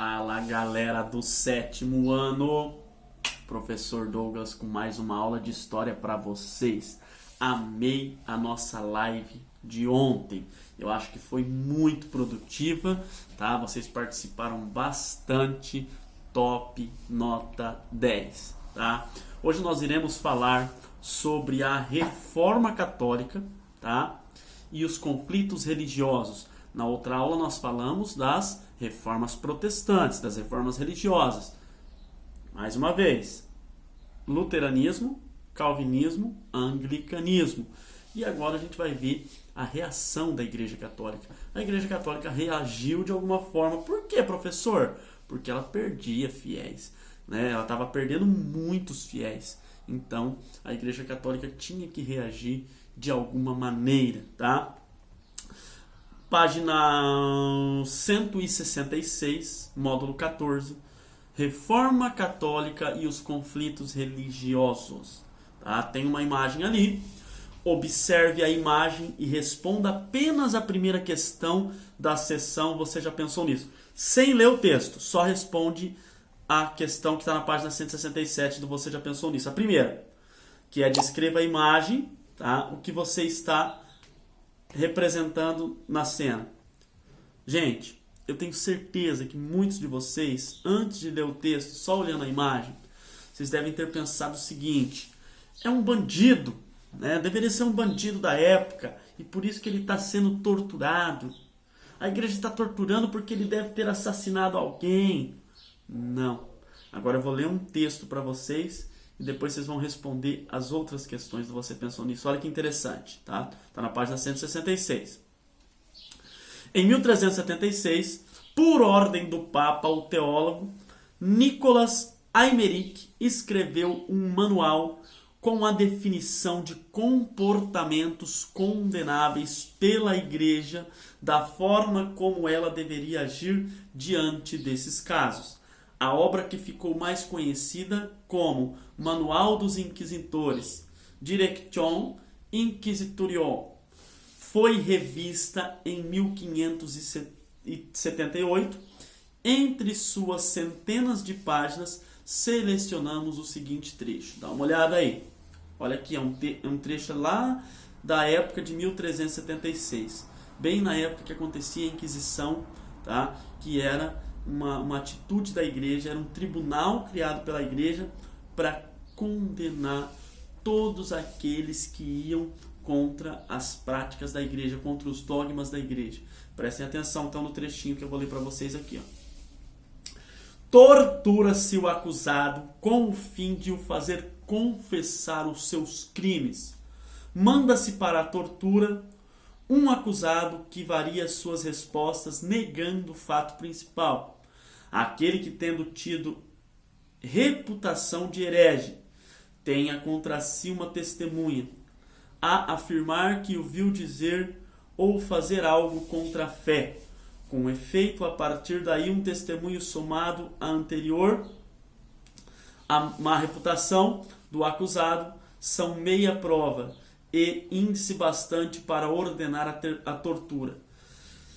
Fala galera do sétimo ano, professor Douglas com mais uma aula de história para vocês. Amei a nossa live de ontem, eu acho que foi muito produtiva, tá? Vocês participaram bastante, top, nota 10, tá? Hoje nós iremos falar sobre a Reforma Católica, tá? E os conflitos religiosos. Na outra aula nós falamos das reformas protestantes, das reformas religiosas. Mais uma vez, luteranismo, calvinismo, anglicanismo. E agora a gente vai ver a reação da Igreja Católica. A Igreja Católica reagiu de alguma forma. Por quê, professor? Porque ela perdia fiéis, né? Ela estava perdendo muitos fiéis. Então, a Igreja Católica tinha que reagir de alguma maneira, tá? Página 166, módulo 14, Reforma Católica e os conflitos religiosos. Tá? Tem uma imagem ali. Observe a imagem e responda apenas a primeira questão da sessão. Você já pensou nisso? Sem ler o texto, só responde a questão que está na página 167 do Você Já Pensou Nisso. A primeira, que é descreva a imagem, tá? O que você está representando na cena. Gente, eu tenho certeza que muitos de vocês, antes de ler o texto, só olhando a imagem, vocês devem ter pensado o seguinte: é um bandido, né? Deveria ser um bandido da época e por isso que ele está sendo torturado. A igreja está torturando porque ele deve ter assassinado alguém. Não. Agora eu vou ler um texto para vocês e depois vocês vão responder as outras questões que você pensou nisso. Olha que interessante, tá? Está na página 166. Em 1376, por ordem do Papa, o teólogo Nicolas Aymeric escreveu um manual com a definição de comportamentos condenáveis pela Igreja, da forma como ela deveria agir diante desses casos. A obra que ficou mais conhecida como Manual dos Inquisitores, Direction Inquisitorial, foi revista em 1578. Entre suas centenas de páginas, selecionamos o seguinte trecho. Dá uma olhada aí. Olha aqui, é um trecho lá da época de 1376. Bem na época que acontecia a Inquisição, tá? Que era uma atitude da igreja, era um tribunal criado pela igreja para condenar todos aqueles que iam contra as práticas da igreja, contra os dogmas da igreja. Prestem atenção então no trechinho que eu vou ler para vocês aqui, ó. Tortura-se o acusado com o fim de o fazer confessar os seus crimes. Manda-se para a tortura um acusado que varia suas respostas negando o fato principal. Aquele que, tendo tido reputação de herege, tenha contra si uma testemunha, a afirmar que o viu dizer ou fazer algo contra a fé. Com efeito, a partir daí, um testemunho somado à anterior, a má reputação do acusado, são meia prova e índice bastante para ordenar a tortura.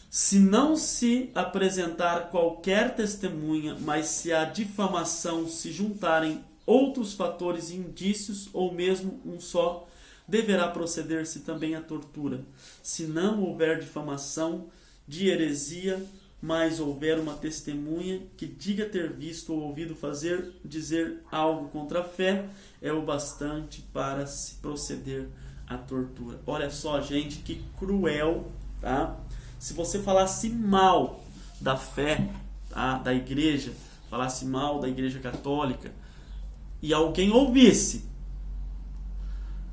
Se não se apresentar qualquer testemunha, mas se a difamação se juntarem outros fatores e indícios, ou mesmo um só, deverá proceder-se também a tortura. Se não houver difamação de heresia, mas houver uma testemunha que diga ter visto ou ouvido dizer algo contra a fé, é o bastante para se proceder à tortura. Olha só, gente, que cruel, tá? Se você falasse mal da fé, tá? Da igreja, falasse mal da igreja católica, e alguém ouvisse,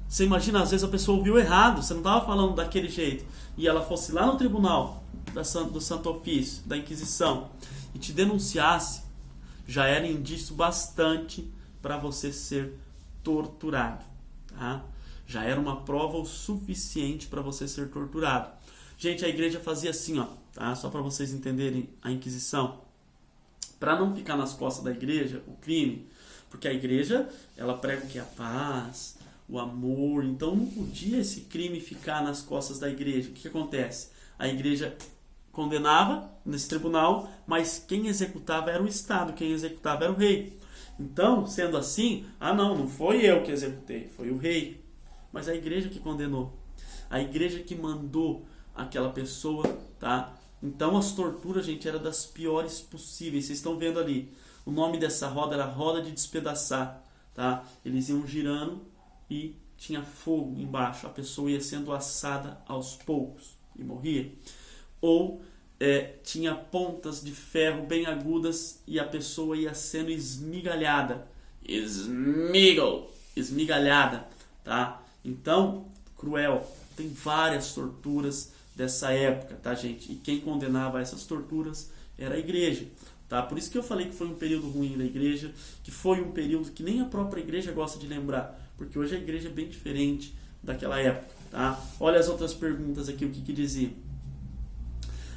você imagina, às vezes a pessoa ouviu errado, você não estava falando daquele jeito, e ela fosse lá no tribunal do Santo Ofício, da Inquisição, e te denunciasse, já era indício bastante para você ser torturado, tá? Já era uma prova o suficiente para você ser torturado. Gente, a igreja fazia assim, ó, tá? Só para vocês entenderem a Inquisição. Para não ficar nas costas da igreja o crime, porque a igreja, ela prega o que? A paz, o amor. Então não podia esse crime ficar nas costas da igreja. O que acontece? A igreja condenava nesse tribunal, mas quem executava era o Estado, quem executava era o rei. Então, sendo assim, não foi eu que executei, foi o rei. Mas a igreja que condenou, a igreja que mandou aquela pessoa, tá? Então as torturas, gente, eram das piores possíveis. Vocês estão vendo ali, o nome dessa roda era roda de despedaçar, tá? Eles iam girando e tinha fogo embaixo, a pessoa ia sendo assada aos poucos e morria. Ou tinha pontas de ferro bem agudas e a pessoa ia sendo esmigalhada. Esmigalhada, tá? Então, cruel. Tem várias torturas dessa época, tá, gente? E quem condenava essas torturas era a igreja, tá? Por isso que eu falei que foi um período ruim da igreja, que foi um período que nem a própria igreja gosta de lembrar, porque hoje a igreja é bem diferente daquela época, tá? Olha as outras perguntas aqui, o que dizia.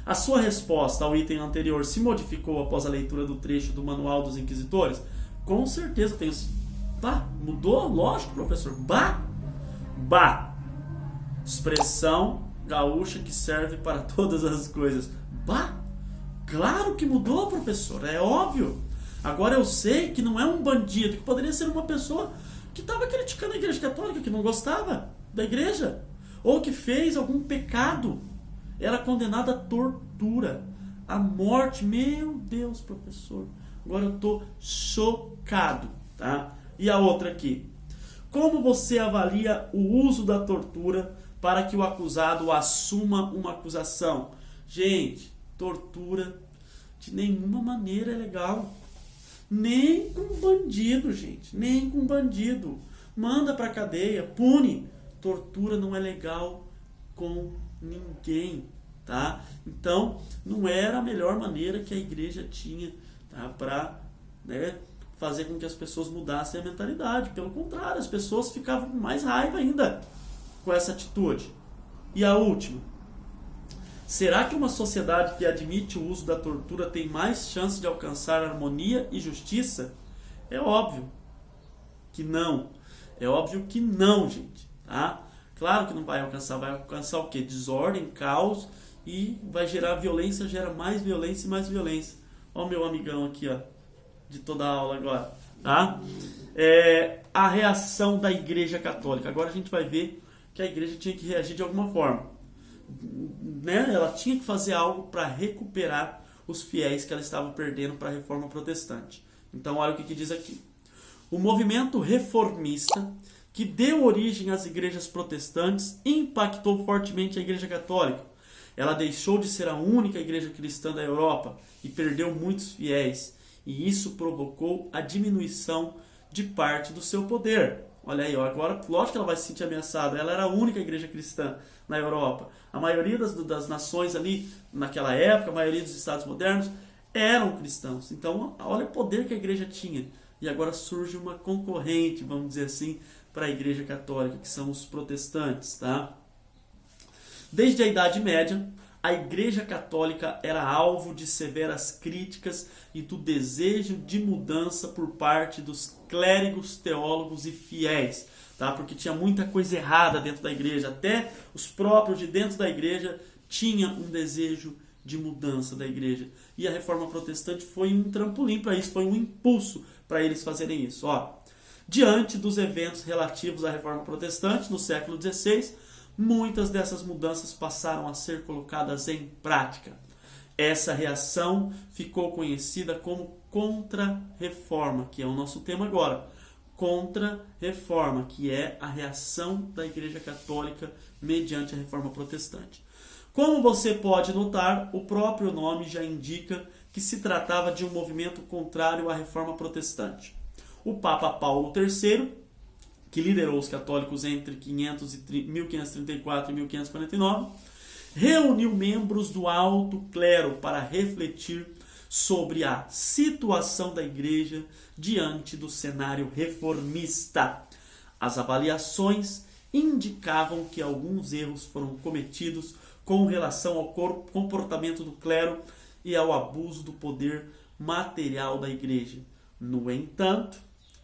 A sua resposta ao item anterior se modificou após a leitura do trecho do Manual dos Inquisitores? Com certeza tem. Mudou? Lógico, professor. Expressão gaúcha que serve para todas as coisas. Claro que mudou, professor. É óbvio. Agora eu sei que não é um bandido, que poderia ser uma pessoa que estava criticando a igreja católica, que não gostava da igreja, ou que fez algum pecado. Era condenada à tortura, à morte. Meu Deus, professor. Agora eu estou chocado, tá? E a outra aqui. Como você avalia o uso da tortura para que o acusado assuma uma acusação? Gente, tortura de nenhuma maneira é legal. Nem com bandido, gente. Nem com bandido. Manda pra cadeia, pune. Tortura não é legal com ninguém, tá? Então, não era a melhor maneira que a igreja tinha, tá? Para fazer com que as pessoas mudassem a mentalidade. Pelo contrário, as pessoas ficavam com mais raiva ainda com essa atitude. E a última. Será que uma sociedade que admite o uso da tortura tem mais chance de alcançar harmonia e justiça? É óbvio que não. É óbvio que não, gente, tá? Claro que não vai alcançar o quê? Desordem, caos, e vai gerar violência, gera mais violência e mais violência. Ó o meu amigão aqui, ó, de toda a aula agora, tá? A reação da Igreja Católica. Agora a gente vai ver que a Igreja tinha que reagir de alguma forma, né? Ela tinha que fazer algo para recuperar os fiéis que ela estava perdendo para a Reforma Protestante. Então olha o que diz aqui. O movimento reformista que deu origem às igrejas protestantes impactou fortemente a Igreja Católica. Ela deixou de ser a única igreja cristã da Europa e perdeu muitos fiéis, e isso provocou a diminuição de parte do seu poder. Olha aí, ó, agora lógico que ela vai se sentir ameaçada. Ela era a única igreja cristã na Europa. A maioria das nações ali naquela época, a maioria dos estados modernos eram cristãos. Então olha o poder que a igreja tinha. E agora surge uma concorrente, vamos dizer assim, para a Igreja Católica, que são os protestantes, tá? Desde a Idade Média, a Igreja Católica era alvo de severas críticas e do desejo de mudança por parte dos clérigos, teólogos e fiéis, tá? Porque tinha muita coisa errada dentro da igreja, até os próprios de dentro da igreja tinham um desejo de mudança da igreja. E a Reforma Protestante foi um trampolim para isso, foi um impulso para eles fazerem isso. Diante dos eventos relativos à Reforma Protestante no século XVI, muitas dessas mudanças passaram a ser colocadas em prática. Essa reação ficou conhecida como Contra-Reforma, que é o nosso tema agora. Contra-Reforma, que é a reação da Igreja Católica mediante a Reforma Protestante. Como você pode notar, o próprio nome já indica que se tratava de um movimento contrário à Reforma Protestante. O Papa Paulo III, que liderou os católicos entre 1534 e 1549, reuniu membros do alto clero para refletir sobre a situação da igreja diante do cenário reformista. As avaliações indicavam que alguns erros foram cometidos com relação ao comportamento do clero e ao abuso do poder material da igreja. No entanto,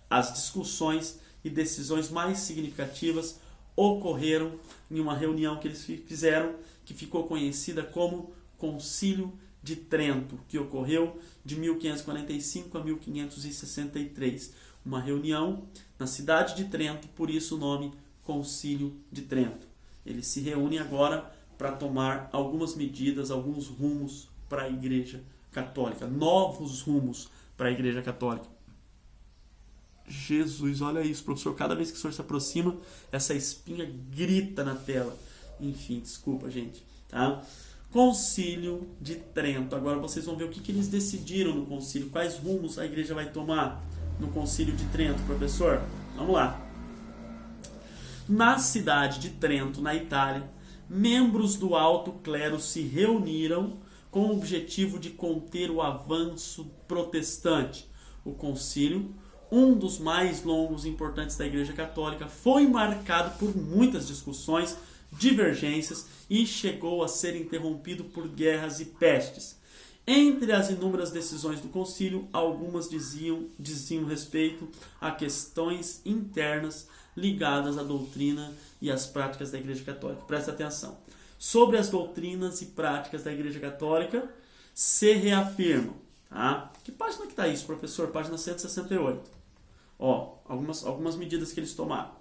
as discussões e decisões mais significativas ocorreram em uma reunião que eles fizeram, que ficou conhecida como Concílio de Trento, que ocorreu de 1545 a 1563. Uma reunião na cidade de Trento, por isso o nome Concílio de Trento. Eles se reúnem agora para tomar algumas medidas, alguns rumos para a Igreja Católica, novos rumos para a Igreja Católica. Jesus, olha isso, professor, cada vez que o senhor se aproxima, essa espinha grita na tela. Enfim, desculpa, gente, tá? Concílio de Trento. Agora vocês vão ver o que eles decidiram no concílio, quais rumos a igreja vai tomar no Concílio de Trento, professor. Vamos lá. Na cidade de Trento, na Itália, membros do alto clero se reuniram com o objetivo de conter o avanço protestante. O concílio, um dos mais longos e importantes da Igreja Católica, foi marcado por muitas discussões, divergências e chegou a ser interrompido por guerras e pestes. Entre as inúmeras decisões do concílio, algumas diziam respeito a questões internas ligadas à doutrina e às práticas da Igreja Católica. Presta atenção. Sobre as doutrinas e práticas da Igreja Católica, se reafirmam. Tá? Que página que está isso, professor? Página 168. Ó, algumas medidas que eles tomaram.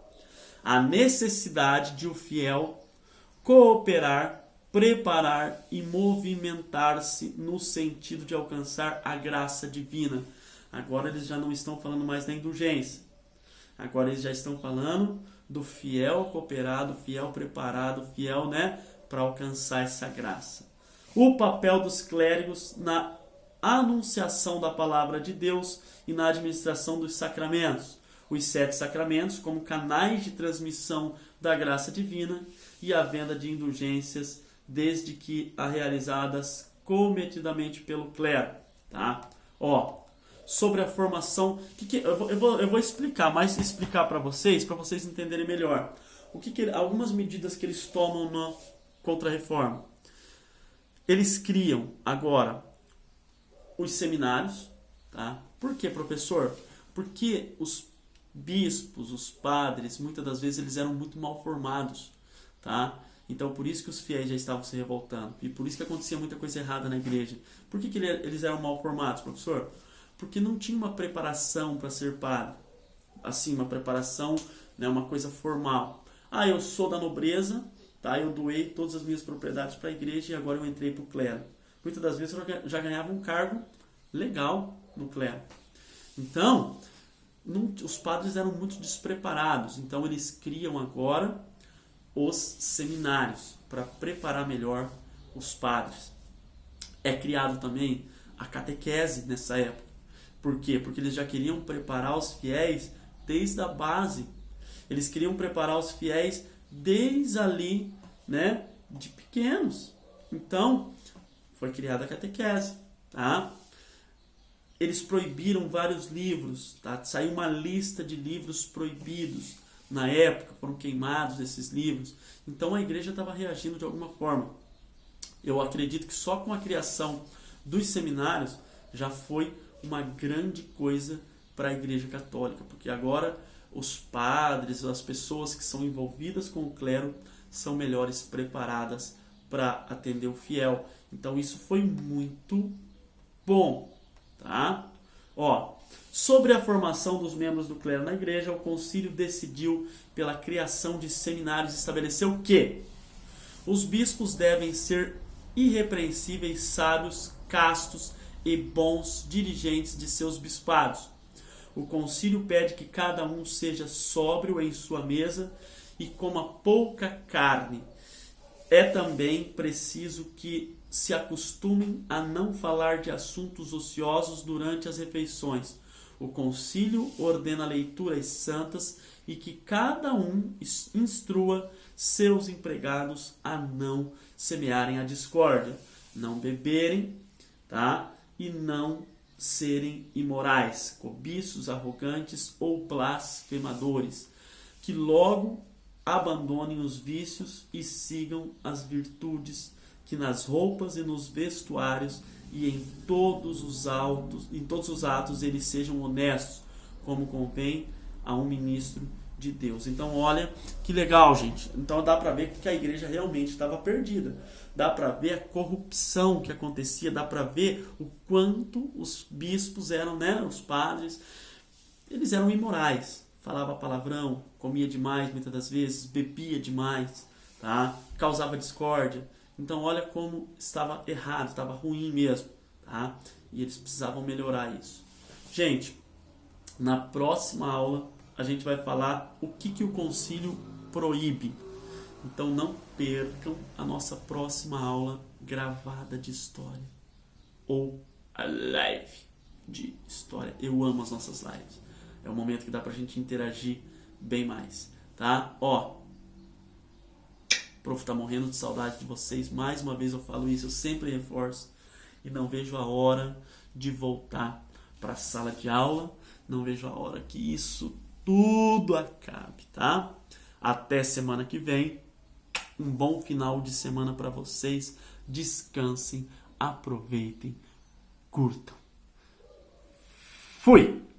A necessidade de o fiel cooperar, preparar e movimentar-se no sentido de alcançar a graça divina. Agora eles já não estão falando mais da indulgência. Agora eles já estão falando do fiel cooperado, fiel preparado, fiel, né, para alcançar essa graça. O papel dos clérigos na anunciação da palavra de Deus e na administração dos sacramentos. Os 7 sacramentos como canais de transmissão da graça divina e a venda de indulgências, desde que a realizadas cometidamente pelo clero. Tá? Ó, sobre a formação, eu vou explicar, mas explicar para vocês entenderem melhor. Algumas medidas que eles tomam na Contra-Reforma. Eles criam agora os seminários. Tá? Por quê, professor? Porque os bispos, os padres, muitas das vezes eles eram muito mal formados. Tá? Então por isso que os fiéis já estavam se revoltando. E por isso que acontecia muita coisa errada na igreja. Por que eles eram mal formados, professor? Porque não tinha uma preparação para ser padre. Assim, uma preparação, né, uma coisa formal. Ah, eu sou da nobreza, tá? Eu doei todas as minhas propriedades para a igreja e agora eu entrei para o clero. Muitas das vezes eu já ganhava um cargo legal no clero. Então, os padres eram muito despreparados. Então eles criam agora os seminários para preparar melhor os padres. É criado também a catequese nessa época. Por quê? Porque eles já queriam preparar os fiéis desde a base. Eles queriam preparar os fiéis desde ali, né, de pequenos. Então, foi criada a catequese. Tá? Eles proibiram vários livros. Tá? Saiu uma lista de livros proibidos. Na época, foram queimados esses livros. Então, a igreja estava reagindo de alguma forma. Eu acredito que só com a criação dos seminários já foi uma grande coisa para a Igreja Católica, porque agora os padres, as pessoas que são envolvidas com o clero são melhores preparadas para atender o fiel. Então isso foi muito bom, tá? Ó, sobre a formação dos membros do clero na igreja, o concílio decidiu pela criação de seminários e estabeleceu que os bispos devem ser irrepreensíveis, sábios, castos e bons dirigentes de seus bispados. O concílio pede que cada um seja sóbrio em sua mesa e coma pouca carne. É também preciso que se acostumem a não falar de assuntos ociosos durante as refeições. O concílio ordena leituras santas e que cada um instrua seus empregados a não semearem a discórdia, não beberem, tá? E não serem imorais, cobiços, arrogantes ou blasfemadores, que logo abandonem os vícios e sigam as virtudes, que nas roupas e nos vestuários e em todos os atos eles sejam honestos, como convém a um ministro de Deus. Então olha que legal, gente. Então dá para ver que a igreja realmente estava perdida. Dá para ver a corrupção que acontecia, dá para ver o quanto os bispos eram, né, os padres, eles eram imorais. Falava palavrão, comia demais muitas das vezes, bebia demais, tá? Causava discórdia. Então olha como estava errado, estava ruim mesmo, tá? E eles precisavam melhorar isso. Gente, na próxima aula a gente vai falar o que o concílio proíbe. Então não percam a nossa próxima aula gravada de história ou a live de história. Eu amo as nossas lives. É um momento que dá pra gente interagir bem mais, tá? Ó, o prof tá morrendo de saudade de vocês. Mais uma vez eu falo isso, eu sempre reforço. E não vejo a hora de voltar para a sala de aula. Não vejo a hora que isso tudo acabe, tá? Até semana que vem. Um bom final de semana para vocês. Descansem, aproveitem, curtam. Fui!